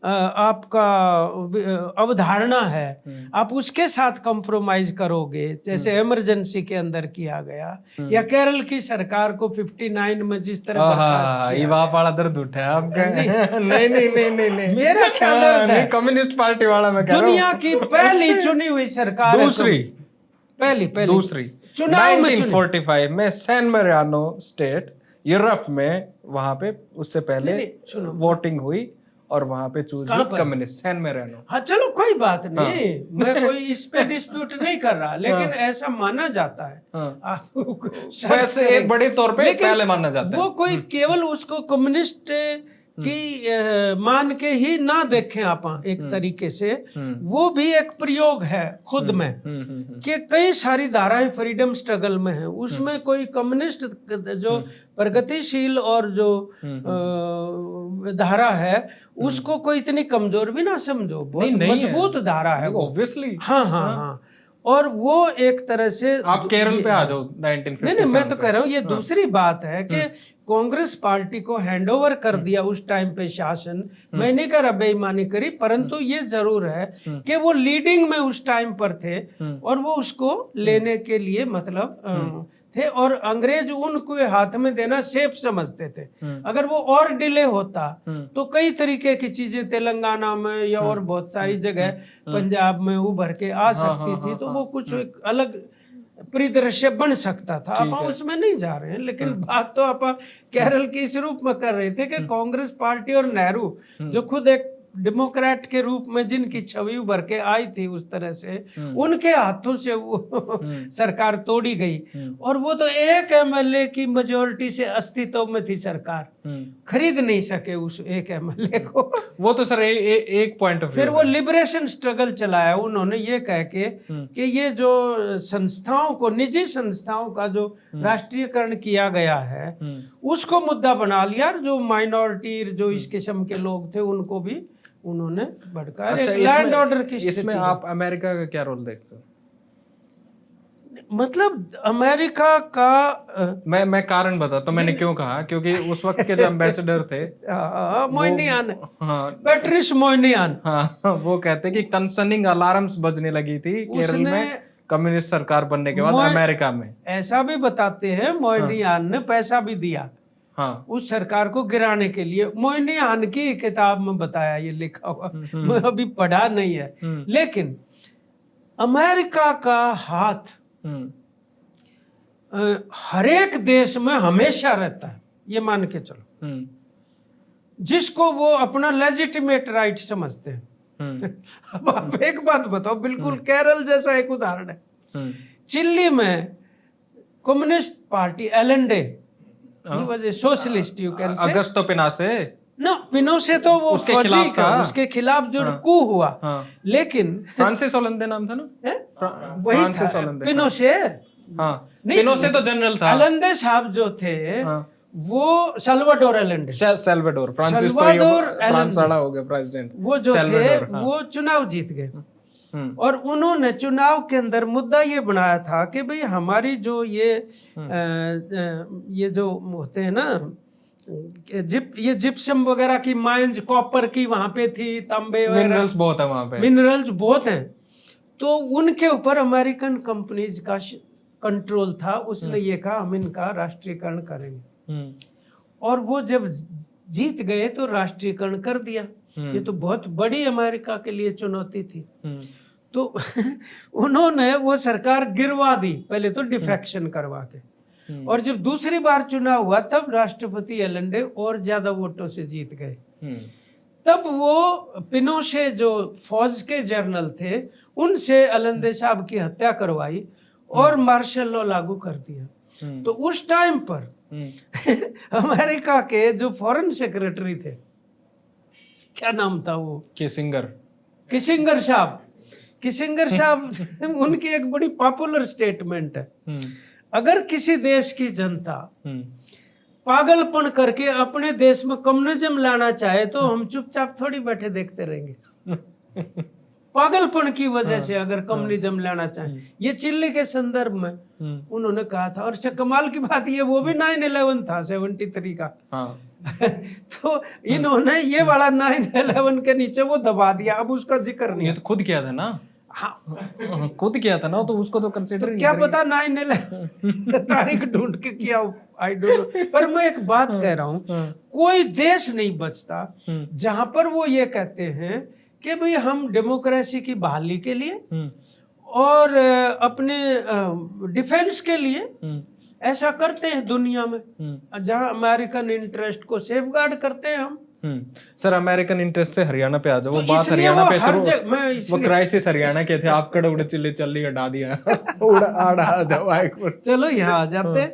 आपका अवधारणा है, आप उसके साथ कॉम्प्रोमाइज करोगे, जैसे इमरजेंसी के अंदर किया गया, या केरल की सरकार को 59 में जिस तरह बर्खास्त किया वहाँ वाला दर्द उठा है आपका। नहीं नहीं मेरा क्या दर्द है? कम्युनिस्ट पार्टी वाला मैं कह रहा हूँ। दुनिया की पहली चुनी हुई सरकार है, पहली दूसरी चुनाव में 1945 में सैन मेरिनो स्टेट यूरोप में, वहां पे उससे पहले वोटिंग हुई और वहां पे चूज हुई कम्युनिस्ट सैन मेरिनो। हाँ चलो कोई बात नहीं, मैं कोई इस पे डिस्प्यूट नहीं कर रहा, लेकिन ऐसा माना जाता है। वैसे एक बड़े तौर पे पहले माना जाता है। वो कोई केवल उसको कम्युनिस्ट की मान के ही ना देखें आप एक तरीके से, वो भी एक प्रयोग है खुद में, कि कई सारी धाराएं फ्रीडम स्ट्रगल में है, उसमें कोई कम्युनिस्ट जो प्रगतिशील और जो धारा है उसको कोई इतनी कमजोर भी ना समझो, बहुत मजबूत धारा है ऑब्वियसली। हाँ, और वो एक तरह से आप केरल पे आ जाओ 1957। नहीं मैं तो कह रहा हूँ ये दूसरी बात है कि कांग्रेस पार्टी को हैंडओवर कर दिया उस टाइम पे शासन। मैं नहीं कह रहा बेईमानी करी, परंतु ये जरूर है कि वो लीडिंग में उस टाइम पर थे और वो उसको लेने के लिए मतलब थे, और अंग्रेज उनको हाथ में देना सेफ समझते थे। अगर वो और डिले होता तो कई तरीके की चीजें तेलंगाना में या और बहुत सारी जगह पंजाब में उभर के आ सकती थी, तो वो कुछ एक अलग परिदृश्य बन सकता था। आप उसमें नहीं जा रहे हैं, लेकिन बात तो आप केरल के इस रूप में कर रहे थे कि कांग्रेस पार्टी और नेहरू जो खुद एक डेमोक्रेट के रूप में जिनकी छवि उभर के आई थी उस तरह से, उनके हाथों से वो सरकार तोड़ी गई, और वो तो एक एमएलए की मेजोरिटी से अस्तित्व में थी सरकार, खरीद नहीं सके उस एक एमएलए को। वो तो सर एक पॉइंट ऑफ व्यू। फिर वो लिबरेशन स्ट्रगल चलाया उन्होंने, ये कह के कि ये जो संस्थाओं को, निजी संस्थाओं का जो राष्ट्रीयकरण किया गया है उसको मुद्दा बना लिया, जो माइनॉरिटी जो इस किस्म के लोग थे उनको भी उन्होंने भड़काया। अच्छा, लैंड ऑर्डर की इसमें आप अमेरिका का क्या रोल देखते हो? मतलब अमेरिका का मैं कारण बताता हूँ मैंने क्यों कहा, क्योंकि उस वक्त के जो एम्बेसडर थे मोइनियान, पैट्रिस मोइनियान, वो कहते कि कंसर्निंग अलार्म्स बजने लगी थी केरल में कम्युनिस्ट सरकार बनने के बाद अमेरिका में। ऐसा भी बताते हैं मोइनियान ने पैसा भी दिया उस सरकार को गिराने के लिए। मोइनियान की किताब में बताया, ये लिखा हुआ, मैं अभी पढ़ा नहीं है, लेकिन अमेरिका का हाथ हर एक देश में हमेशा रहता है, ये मान के चलो, जिसको वो अपना लेजिटिमेट राइट समझते हैं। अब आप एक बात बताओ, बिल्कुल केरल जैसा एक उदाहरण है, चिली में communist party Allende, he was a socialist, you can say. Augusto Pinochet ना, पिनोसे तो वो उसके खिलाफ था, उसके खिलाफ जो कू हुआ, लेकिन फ्रांसिस ओलंदे नाम था ना, वही था पिनोसे। पिनोसे तो जनरल था। अलेंडे साहब जो थे वो सल्वाडोर एलेंडे, सल्वाडोर, फ्रांसिस तो फ्रांस वाला हो गया प्रेसिडेंट, वो जो थे वो चुनाव जीत गए, और उन्होंने चुनाव के अंदर मुद्दा ये बनाया था कि भाई हमारी जो ये जो होते हैं ना ये जिप्सम वगैरह की माइंस, कॉपर की वहां पे थी, तांबे, मिनरल्स बहुत है वहां पे, मिनरल्स बहुत हैं, तो उनके ऊपर अमेरिकन कंपनीज का कंट्रोल था। उसने ये कहा हम इनका राष्ट्रीयकरण करेंगे, और वो जब जीत गए तो राष्ट्रीयकरण कर दिया। ये तो बहुत बड़ी अमेरिका के लिए चुनौती थी, तो उन्होंने वो सरकार गिरवा दी, पहले तो डिफेक्शन करवा के, और जब दूसरी बार चुनाव हुआ तब राष्ट्रपति एलेंडे और ज्यादा वोटों से जीत गए। तब वो पिनोशे जो फौज के जनरल थे उनसे एलेंडे साहब की हत्या करवाई और मार्शल लॉ लागू कर दिया। तो उस टाइम पर अमेरिका के जो फॉरेन सेक्रेटरी थे, क्या नाम था वो, किसिंगर साहब, उनकी एक बड़ी पॉपुलर स्टेटमेंट है, अगर किसी देश की जनता पागलपन करके अपने देश में कम्युनिज्म लाना चाहे तो हम चुपचाप थोड़ी बैठे देखते रहेंगे। पागलपन की वजह से अगर कम्युनिज्म लाना चाहे, ये चिल्ली के संदर्भ में उन्होंने कहा था। और कमाल की बात ये वो भी 9/11 था 73 का, तो इन्होंने ये वाला 9/11 के नीचे वो दबा दिया, अब उसका जिक्र नहीं ये है। तो खुद किया था ना, हाँ, खुद किया था ना, तो उसको तो कंसीडर तो क्या पता 9/11 तारीख ढूंढ के किया, आई डोंट नो। पर मैं एक बात कह रहा हूँ, कोई देश नहीं बचता जहां पर वो ये कहते हैं कि भाई हम डेमोक्रेसी की बहाली के लिए और अपने डिफेंस के लिए ऐसा करते हैं दुनिया में, जहां अमेरिकन इंटरेस्ट को सेफगार्ड करते हैं हम। सर अमेरिकन इंटरेस्ट से हरियाणा पे आ जाओ, वो तो बात इसलिए हरियाणा वो पे हर शुरू, जगह मैं वो इसलिए क्राइसिस हरियाणा के थे, आप कड़ उड़ चिल्ली चल्ली हटा दिया उड़ा दवा एक बार। चलो यहाँ आ जाते हैं।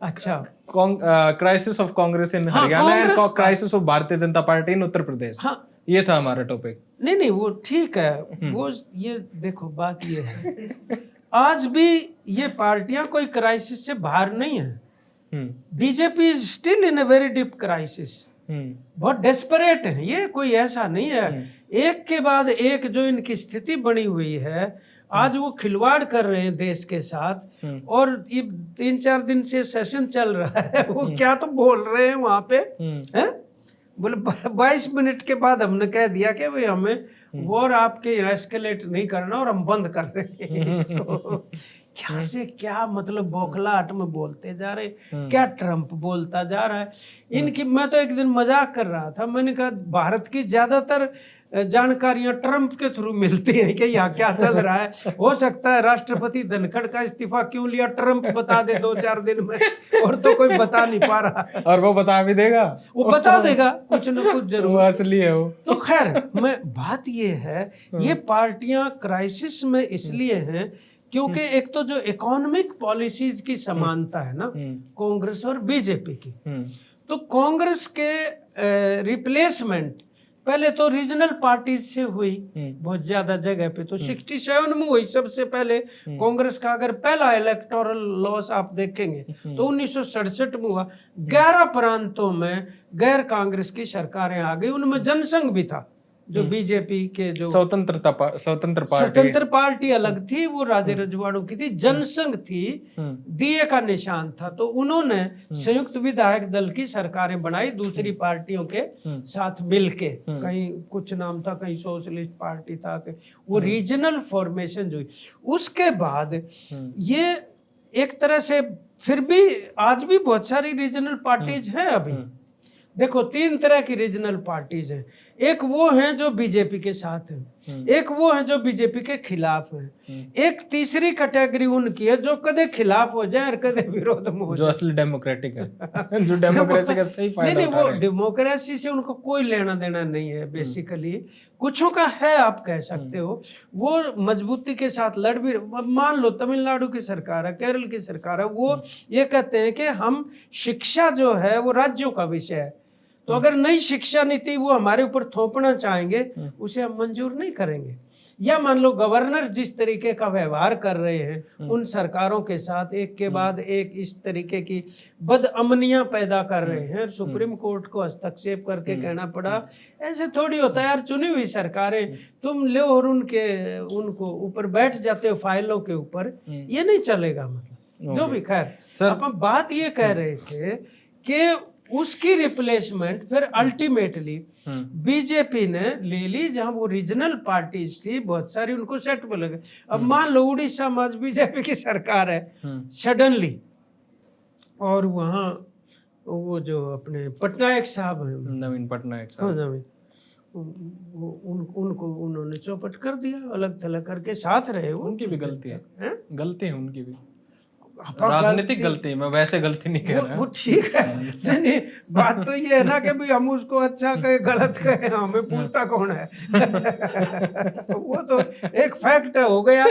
अच्छा, क्राइसिस ऑफ कांग्रेस इन हाँ, Haryana and Congress- crisis of Bharatiya Janata party इन उत्तर प्रदेश, हाँ, ये था हमारा टॉपिक। नहीं वो ठीक है, वो ये देखो बात ये है, आज भी ये पार्टियां कोई क्राइसिस से बाहर नहीं है। BJP is still in a very deep crisis, बहुत डेस्परेट है, ये कोई ऐसा नहीं है। एक के बाद एक जो इनकी स्थिति बनी हुई है, आज वो खिलवाड़ कर रहे हैं देश के साथ, और ये 3-4 दिन से सेशन चल रहा है, वो क्या तो बोल रहे हैं वहां पे, हैं? बोले 22 मिनट के बाद हमने कह दिया कि भाई हमें वॉर आपके यहाँ एस्केलेट नहीं करना और हम बंद कर रहे हैं इसको। क्या से क्या, मतलब बौखलाहट में बोलते जा रहे, क्या ट्रम्प बोलता जा रहा है इनकी। मैं तो एक दिन मजाक कर रहा था, मैंने कहा भारत की ज्यादातर जानकारियां ट्रम्प के थ्रू मिलती हैं कि यहाँ क्या चल रहा है। हो सकता है राष्ट्रपति धनखड़ का इस्तीफा क्यों लिया ट्रम्प बता दे 2-4 दिन में, और तो कोई बता नहीं पा रहा। और वो बता भी देगा, वो बता देगा कुछ न कुछ जरूर, वो असली है वो। तो खैर मैं बात ये है, ये पार्टियां क्राइसिस में इसलिए हैं क्योंकि एक तो जो इकोनॉमिक पॉलिसीज की समानता है ना कांग्रेस और बीजेपी की, तो कांग्रेस के रिप्लेसमेंट पहले तो रीजनल पार्टीज से हुई बहुत ज्यादा जगह पे, तो 67 में हुई सबसे पहले कांग्रेस का। अगर पहला इलेक्टोरल लॉस आप देखेंगे तो 1967 में हुआ। 11 प्रांतों में गैर कांग्रेस की सरकारें आ गई, उनमें जनसंघ भी था, जो बीजेपी के जो स्वतंत्र पार्टी अलग थी, वो राजे रजवाड़ों की थी, जनसंघ थी, दिए का निशान था। तो उन्होंने संयुक्त विधायक दल की सरकारें बनाई दूसरी पार्टियों के साथ मिलके, कहीं कुछ नाम था, कहीं सोशलिस्ट पार्टी था, वो रीजनल फॉर्मेशन जो हुई। उसके बाद ये एक तरह से फिर भी आज भी बहुत सारी रीजनल पार्टीज हैं अभी। देखो 3 तरह की रीजनल पार्टीज हैं, एक वो हैं जो बीजेपी के साथ हैं, एक वो हैं जो बीजेपी के खिलाफ हैं, एक तीसरी कैटेगरी उनकी है जो कदे खिलाफ हो जाए और कदे विरोध में हो जाए, जो असली डेमोक्रेटिक है जो डेमोक्रेसी का सही फायदा नहीं उठा वो रहे हैं। डेमोक्रेसी से उनको कोई लेना देना नहीं है बेसिकली। कुछों का है, आप कह सकते हो, वो मजबूती के साथ लड़ भी। मान लो तमिलनाडु की सरकार है, केरल की सरकार है, वो ये कहते हैं कि हम शिक्षा जो है वो राज्यों का विषय है, तो अगर नई शिक्षा नीति वो हमारे ऊपर थोपना चाहेंगे उसे हम मंजूर नहीं करेंगे। या मान लो गवर्नर जिस तरीके का व्यवहार कर रहे हैं उन सरकारों के साथ, एक के बाद एक इस तरीके की बदअमनियां पैदा कर रहे हैं, सुप्रीम कोर्ट को हस्तक्षेप करके कहना पड़ा। ऐसे थोड़ी होता है यार, चुनी हुई सरकारें तुम ले और उनको ऊपर बैठ जाते हो फाइलों के ऊपर, ये नहीं चलेगा। मतलब जो भी, खैर अपन बात ये कह रहे थे कि उसकी रिप्लेसमेंट फिर अल्टीमेटली बीजेपी ने ले ली, जहां वो रीजनल पार्टीज थी बहुत सारी, उनको सेट पे लगे। अब मान लो उड़ीसा में आज बीजेपी की सरकार है सडनली, और वहाँ वो जो अपने पटनायक साहब हैं, नवीन पटनायक साहब, उनको उन्होंने चौपट कर दिया, अलग थलग करके साथ रहे। उनकी भी गलती है, गलती है उनकी भी, आपा राजनीतिक गलती है, मैं वैसे गलती नहीं कह रहा। वो ठीक है, नहीं बात तो ये है ना कि भाई हम उसको अच्छा कहे गलत कहे, हमें पूछता कौन है। तो वो तो एक फैक्ट है, हो गया।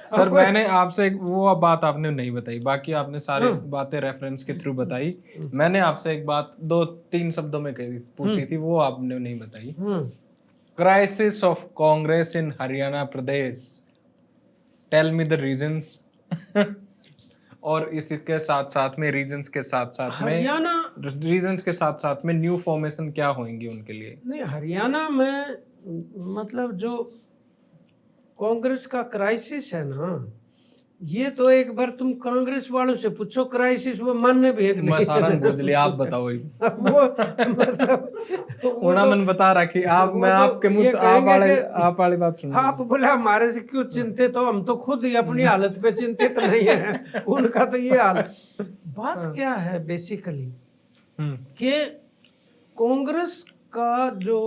सर मैंने आपसे वो बात आपने नहीं बताई, बाकी आपने सारी बातें रेफरेंस के थ्रू बताई। मैंने आपसे एक बात 2-3 शब्दों में पूछी थी, वो आपने नहीं बताई। Crisis of Congress in Haryana प्रदेश, टेल मी द रीजंस। और इसके साथ साथ में रीजंस के साथ साथ में हरियाणा, रीजंस के साथ साथ में न्यू फॉर्मेशन क्या होंगी उनके लिए? नहीं हरियाणा में मतलब जो कांग्रेस का क्राइसिस है ना, ये तो एक बार तुम कांग्रेस वालों से पूछो, क्राइसिस वो मानने भी एक नहीं। मसारन भोजली आप बताओ ही। वो मतलब वो उन्होंने तो मन बता रखी आप, वो मैं तो आपके मुंह ये कहेंगे कि आप वाली बात सुन आप बोले हमारे से क्यों चिंतित हो, हम तो खुद ही अपनी हालत पे चिंतित नहीं है, उनका तो ये हाल। बात क्या है बेसिकली कि कांग्रेस का जो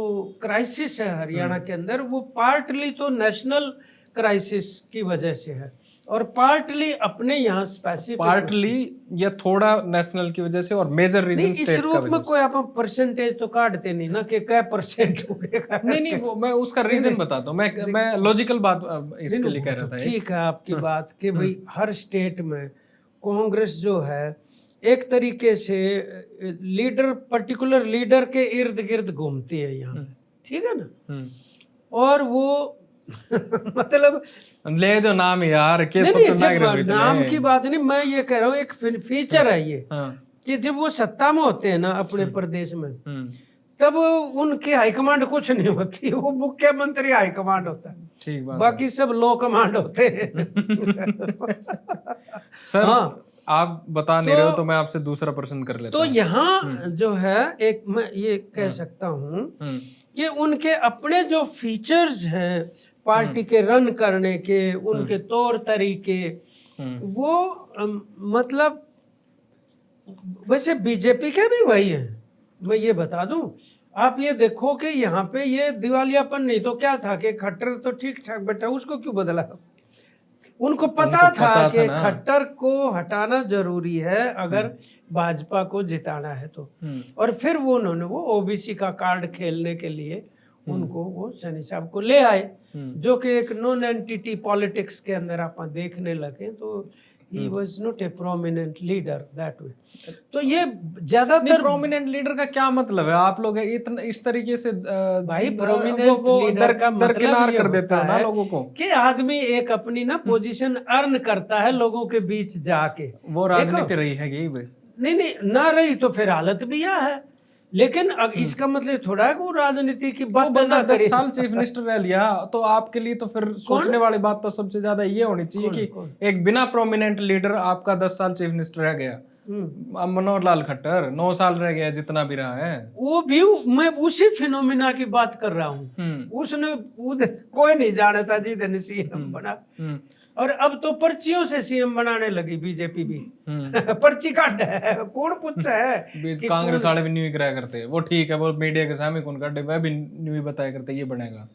क्राइसिस है हरियाणा के अंदर, वो पार्टली तो नेशनल क्राइसिस की वजह से है और पार्टली अपने यहाँ स्पेसिफिक, पार्टली या थोड़ा नेशनल की वजह से और मेजर रीजन नहीं, इस स्टेट का रूप में कोई आप परसेंटेज तो काटते नहीं ना कि क्या परसेंट उड़ेगा। नहीं वो मैं उसका रीजन बताता हूँ, मैं लॉजिकल बात इसके लिए कह रहा था। ठीक है आपकी बात कि भाई हर स्टेट में कांग्रेस जो है एक तरीके से लीडर, पर्टिकुलर लीडर के इर्द गिर्द घूमती है यहाँ पे, ठीक है ना। और वो मतलब ले दो नाम यार, के नहीं, सोचो नहीं, ना जब नाम की बात नहीं, मैं ये कह रहा हूँ एक फीचर है ये कि जब वो सत्ता में होते हैं ना अपने प्रदेश में, तब उनके हाईकमांड कुछ नहीं होती, वो मुख्यमंत्री हाईकमांड होता है, ठीक बात, बाकी सब लो कमांड होते हैं। सर हाँ, आप बता नहीं रहे हो तो मैं आपसे दूसरा प्रश्न कर लेता तो हूँ। यहाँ जो है एक मैं ये कह सकता हूँ कि उनके अपने जो फीचर्स हैं पार्टी के रन करने के, उनके तौर तरीके, वो मतलब वैसे बीजेपी के भी वही है। मैं ये बता दूं, आप ये देखो कि यहाँ पे ये दिवालियापन नहीं तो क्या था कि खट्टर तो ठीक ठाक बैठा, उसको क्यों बदला? उनको पता था कि खट्टर को हटाना जरूरी है अगर भाजपा को जिताना है तो, और फिर वो उन्होंने वो ओबीसी का कार्ड खेलने के लिए उनको वो सैनी साहब को ले आए, जो कि एक नॉन एंटिटी पॉलिटिक्स के अंदर आप देखने लगे, तो he was not a prominent leader that way। तो ये ज्यादातर प्रोमिनेंट लीडर का क्या मतलब है? आप लोग इतना इस तरीके से भाई प्रोमिनेंट लीडर का मतलब दरकिनार ये कर देते हो ना लोगों को कि आदमी एक अपनी ना पोजीशन अर्न करता है लोगों के बीच जाके। वो राजनीति रही है यही भाई? नहीं, ना रही तो फिर हालत भी यह है, लेकिन अब इसका मतलब थोड़ा है कि वो राजनीति की बात बंदा 10 साल चीफ मिनिस्टर रह लिया, तो आपके लिए तो फिर सोचने वाली बात तो सबसे ज्यादा ये होनी चाहिए कि एक बिना प्रोमिनेंट लीडर आपका 10 साल चीफ मिनिस्टर रह गया। मनोहर लाल खट्टर 9 साल रह गया, जितना भी रहा है वो भी, मैं उसी फिनोमिना की बात कर रहा हूँ। उसने कोई नहीं जाना था जी धन सीएम बना, और अब तो पर्चियों से सीएम बनाने लगी बीजेपी भी। पर्ची काट है, कौन पूछता है? कांग्रेस वाले भी न्यू कराया करते, वो ठीक है, वो मीडिया के सामने कौन काटे, वह भी न्यू बताया करते ये बनेगा।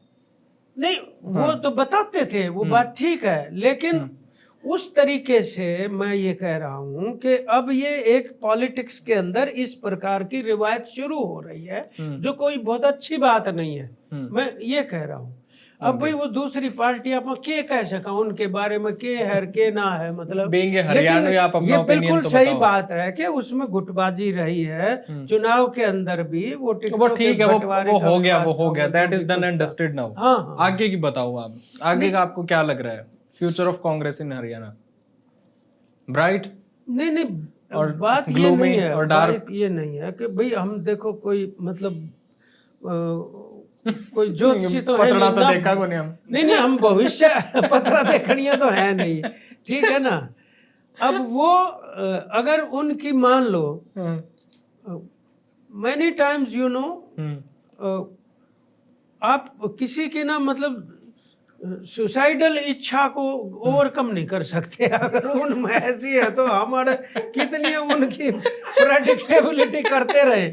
नहीं, वो तो बताते थे, वो बात ठीक है, लेकिन उस तरीके से मैं ये कह रहा हूं कि अब ये एक पॉलिटिक्स के अंदर इस प्रकार की रिवायत शुरू हो रही है, जो कोई बहुत अच्छी बात नहीं है। मैं ये कह रहा हूं, अब भाई वो दूसरी पार्टी आप के कह सका उनके बारे में के है के ना है, मतलब ये बिल्कुल सही बात है कि उसमें गुटबाजी रही है चुनाव के अंदर भी। वो ठीक है, वो हो गया, that is done and dusted now. हाँ, आगे की बताओ आप, आगे का आपको क्या लग रहा है? Future of Congress in Haryana bright? नहीं, और बात ये नहीं है, और बात ये नहीं है कि भाई हम देखो कोई मतलब कोई ज्योतिषी तो है नहीं, तो देखा को नहीं हम। नहीं, हम भविष्य पत्रा देखनिया तो है नहीं, ठीक है ना। अब वो अगर उनकी मान लो, मैनी टाइम्स यू नो, आप किसी की ना मतलब सुसाइडल इच्छा को ओवरकम नहीं कर सकते। अगर उनमें ऐसी है तो हमारे कितनी उनकी प्रेडिक्टेबिलिटी करते रहे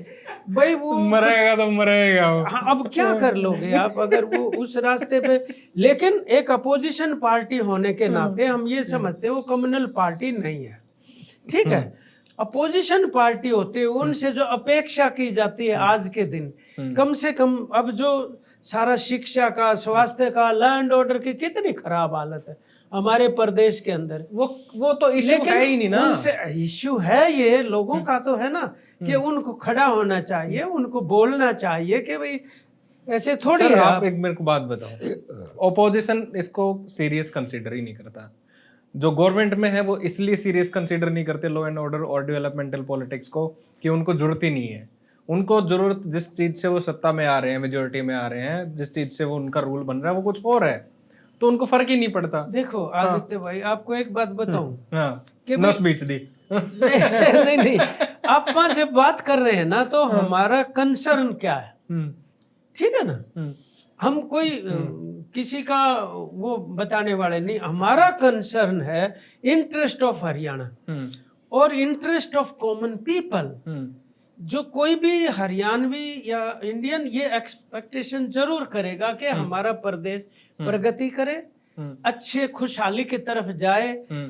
भाई, वो मरेगा तो मरेगा। हाँ, अब क्या कर लोगे आप अगर वो उस रास्ते पे। लेकिन एक अपोजिशन पार्टी होने के नाते हम ये समझते हैं वो कम्युनल पार्टी नहीं है, ठीक है। अपोजिशन पार्टी होती है, उनसे जो अपेक्षा की जाती है आज के दिन, कम से कम अब जो सारा शिक्षा का, स्वास्थ्य का, लैंड ऑर्डर की कितनी खराब हालत है हमारे प्रदेश के अंदर, वो तो इश्यू है ही नहीं ना। उनसे इश्यू है, ये लोगों का तो है ना कि उनको खड़ा होना चाहिए, उनको बोलना चाहिए कि भाई ऐसे थोड़ी है। आप एक मेरे को बात बताओ, ओपोजिशन इसको सीरियस कंसीडर ही नहीं करता, जो गवर्नमेंट में है वो इसलिए सीरियस कंसीडर नहीं करते लॉ एंड ऑर्डर और डेवलपमेंटल पॉलिटिक्स को कि उनको जरूरत ही नहीं है। उनको जरूरत जिस चीज से वो सत्ता में आ रहे हैं, मेजोरिटी में आ रहे हैं, जिस चीज से वो उनका रूल बन रहा है वो कुछ और है। तो उनको फर्क ही नहीं पड़ता। देखो आदित्य भाई, आपको एक बात बताऊं हाँ, कि नस बीच दी। नहीं, आप जब बात कर रहे हैं ना, तो हमारा कंसर्न क्या है, ठीक है ना। हम कोई किसी का वो बताने वाले नहीं, हमारा कंसर्न है इंटरेस्ट ऑफ हरियाणा और इंटरेस्ट ऑफ कॉमन पीपल। जो कोई भी हरियाणवी या इंडियन ये एक्सपेक्टेशन जरूर करेगा कि हमारा प्रदेश प्रगति करे, अच्छे खुशहाली की तरफ जाए।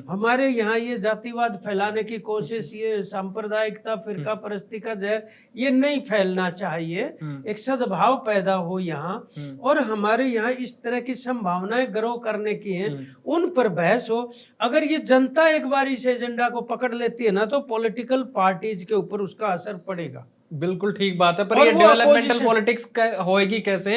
हमारे यहाँ ये जातिवाद फैलाने की कोशिश, ये सांप्रदायिकता, फिरका परस्ती का जहर, ये नहीं फैलना चाहिए। एक सद्भाव पैदा हो यहाँ, और हमारे यहाँ इस तरह की संभावनाएं ग्रो करने की हैं, उन पर बहस हो। अगर ये जनता एक बार इस एजेंडा को पकड़ लेती है ना, तो पॉलिटिकल पार्टीज के ऊपर उसका असर पड़ेगा। बिल्कुल ठीक बात है, पर ये डेवलपमेंटल पॉलिटिक्स होएगी कैसे?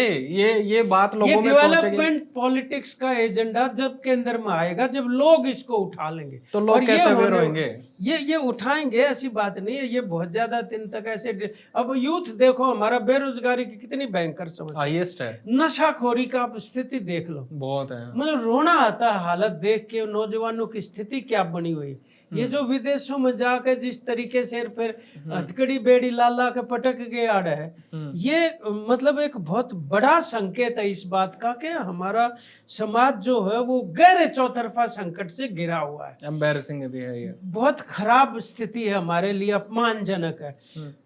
ये बात लोगों में पहुंचेगी। डेवलपमेंट पॉलिटिक्स का एजेंडा जब केंद्र में आएगा, जब लोग इसको उठा लेंगे, तो लोग कैसे अवेयर होंगे? ये उठाएंगे, ऐसी बात नहीं है। ये बहुत ज्यादा दिन तक ऐसे, अब यूथ देखो, हमारा बेरोजगारी की कितनी भयंकर समस्या, हाईएस्ट है। नशाखोरी का आप स्थिति देख लो, बहुत है। मतलब रोना आता है हालत देख के, नौजवानों की स्थिति क्या बनी हुई। ये जो विदेशों में जाकर जिस तरीके से फिर हथकड़ी बेड़ी लाला के पटक गए आड़ है, ये मतलब एक बहुत बड़ा संकेत है इस बात का कि हमारा समाज जो है वो गहरे चौतरफा संकट से घिरा हुआ है। एम्बैरेसिंग भी है ये, बहुत खराब स्थिति है हमारे लिए, अपमानजनक है।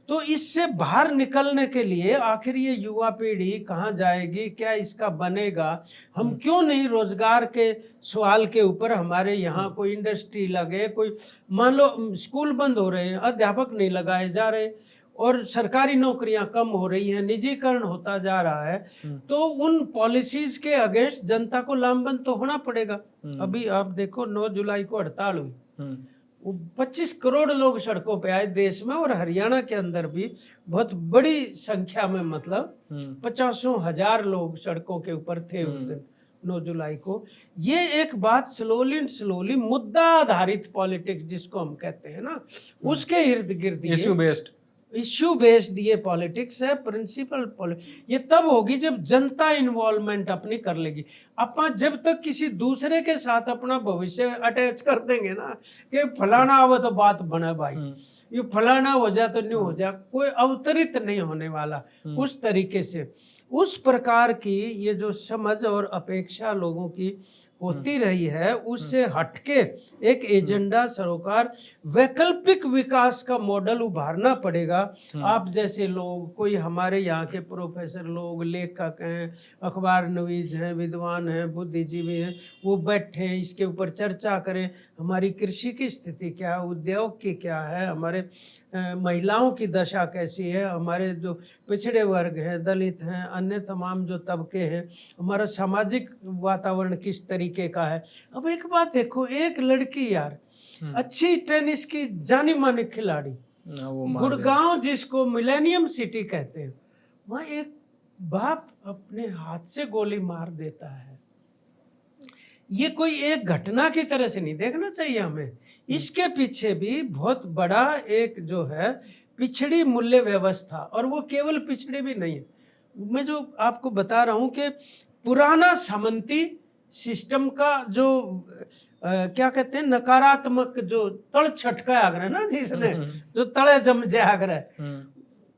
तो इससे बाहर निकलने के लिए आखिर ये युवा पीढ़ी कहाँ जाएगी, क्या इसका बनेगा? हम क्यों नहीं रोजगार के सवाल के ऊपर हमारे यहाँ कोई इंडस्ट्री लगे, कोई मान लो स्कूल बंद हो रहे हैं, अध्यापक नहीं लगाए जा रहे, और सरकारी नौकरियां कम हो रही हैं, निजीकरण होता जा रहा है, तो उन पॉलिसीज के अगेंस्ट जनता को लामबंद तो होना पड़ेगा। अभी आप देखो 9 जुलाई को हड़ताल हुई, 25 करोड़ लोग सड़कों पे आए देश में, और हरियाणा के अंदर भी बहुत बड़ी संख्या में, मतलब 50,000 लोग सड़कों के ऊपर थे उस दिन 9 जुलाई को। ये एक बात स्लोली मुद्दा आधारित पॉलिटिक्स जिसको हम कहते हैं ना, उसके इर्द गिर्द इश्यू बेस्ड ये पॉलिटिक्स है, प्रिंसिपल ये तब होगी जब जनता इन्वॉल्वमेंट अपनी कर लेगी। अपन जब तक किसी दूसरे के साथ अपना भविष्य अटैच कर देंगे ना, कि फलाना हो तो बात बने भाई, ये फलाना हो जाए तो नहीं हो जाए, कोई अवतरित नहीं होने वाला उस तरीके से। उस प्रकार की ये जो समझ और अपेक्षा लोगों की होती रही है, उससे हटके एक एजेंडा सरोकार वैकल्पिक विकास का मॉडल उभारना पड़ेगा। आप जैसे लोग, कोई हमारे यहाँ के प्रोफेसर लोग, लेखक हैं, अखबार नवीस हैं, विद्वान हैं, बुद्धिजीवी हैं, वो बैठे इसके ऊपर चर्चा करें। हमारी कृषि की स्थिति क्या है, उद्योग की क्या है, हमारे महिलाओं की दशा कैसी है, हमारे जो पिछड़े वर्ग हैं, दलित हैं, अन्य तमाम जो तबके हैं, हमारा सामाजिक वातावरण किस तरीके का है। अब एक बात देखो, एक लड़की यार अच्छी टेनिस की जानी मानी खिलाड़ी, गुड़गांव जिसको मिलेनियम सिटी कहते हैं, वहाँ एक बाप अपने हाथ से गोली मार देता है। ये कोई एक घटना की तरह से नहीं देखना चाहिए हमें, इसके पीछे भी बहुत बड़ा एक जो है पिछड़ी मूल्य व्यवस्था, और वो केवल पिछड़ी भी नहीं है। मैं जो आपको बता रहा हूँ कि पुराना सामंती सिस्टम का जो क्या कहते हैं, नकारात्मक जो तड़ छटका आग्रह ना, जिसने जो तड़े जम जाए आग्रह,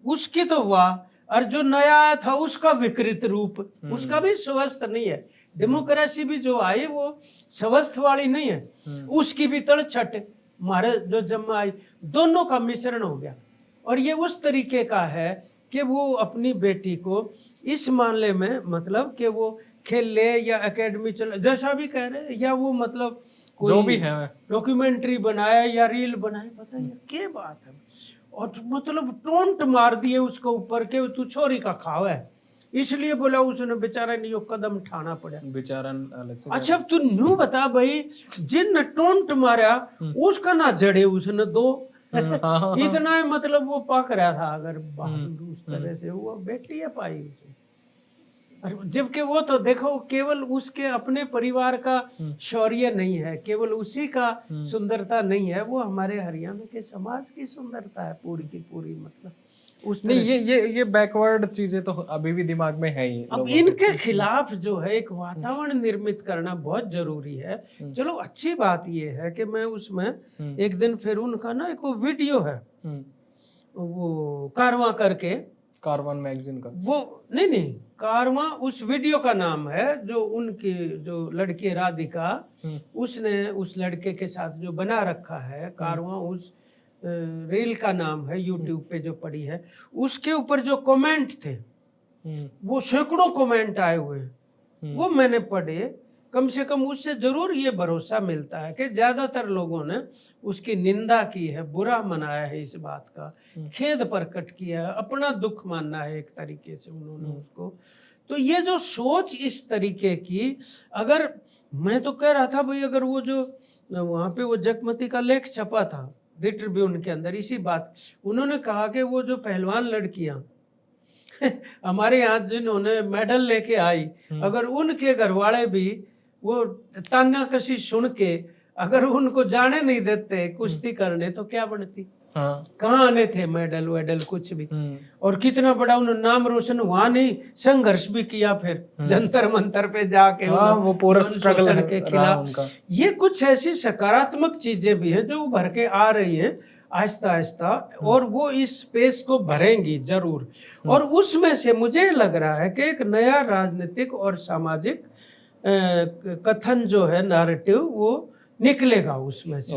उसकी तो हुआ, और जो नया आया था उसका विकृत रूप, उसका भी स्वस्थ नहीं है। डेमोक्रेसी भी जो आई वो स्वस्थ वाली नहीं है, उसकी भी तड़छट हमारे जो जम आई, दोनों का मिश्रण हो गया। और ये उस तरीके का है कि वो अपनी बेटी को इस मामले में, मतलब कि वो खेल ले या एकेडमी चले, जैसा भी कह रहे, या वो मतलब कोई जो भी है डॉक्यूमेंट्री बनाए या रील बनाए, बताइए क्या बात है। और मतलब टोंट मार दिए उसके ऊपर के तू छोरी का खाव है, इसलिए बोला उसने बेचारा नहीं कदम उठाना पड़ा बेचारा अलग से। अच्छा अब तू न्यू बता भाई, जिन टोंट मारा उसका ना जड़े उसने दो इतना मतलब वो पक रहा था, अगर बहादुर उस तरह से वो बेटी है पाई उसे। जबकि वो तो देखो केवल उसके अपने परिवार का शौर्य नहीं है, केवल उसी का सुंदरता नहीं है, वो हमारे हरियाणा के समाज की सुंदरता है पूरी की पूरी। मतलब उस नहीं, ये बैकवर्ड चीजें तो अभी भी दिमाग में है ही अब लोगों इनके खिलाफ जो है एक वातावरण निर्मित करना बहुत जरूरी है। चलो अच्छी बात ये है कि मैं उसमें एक दिन फिर उनका ना एक वो वीडियो है, वो कारवां करके, कारवान मैगजीन का, वो नहीं कारवां उस वीडियो का नाम है, जो उनकी जो लड़की है राधिका, उसने उस लड़के के साथ जो बना रखा है कारवां, उस रील का नाम है, यूट्यूब पे जो पड़ी है, उसके ऊपर जो कमेंट थे वो सैकड़ों कमेंट आए हुए हैं, वो मैंने पढ़े। कम से कम उससे जरूर ये भरोसा मिलता है कि ज्यादातर लोगों ने उसकी निंदा की है, बुरा मनाया है, इस बात का खेद प्रकट किया है, अपना दुख मानना है एक तरीके से उन्होंने उसको। तो ये जो सोच इस तरीके की, अगर मैं तो कह रहा था भाई, अगर वो जो वहां पे वो जगमती का लेख छपा था द ट्रिब्यून के अंदर, इसी बात उन्होंने कहा कि वो जो पहलवान लड़कियां हमारे यहाँ जिन्होंने मेडल लेके आई, अगर उनके घरवाले भी वो ताना कसी सुन के अगर उनको जाने नहीं देते कुश्ती करने, तो क्या बनती? हाँ। कहाँ आने थे मेडल वेडल, कुछ भी। और कितना बड़ा उन्होंने नाम रोशन, वहां नहीं संघर्ष भी किया फिर जंतर मंतर पे जाके, वो पूरा स्ट्रगल के खिलाफ। ये कुछ ऐसी सकारात्मक चीजें भी हैं जो उभर के आ रही हैं आहिस्ता आहिस्ता, और वो इस स्पेस को भरेंगी जरूर। और उसमें से मुझे लग रहा है कि एक नया राजनीतिक और सामाजिक कथन जो है, नैरेटिव, वो निकलेगा उसमें से।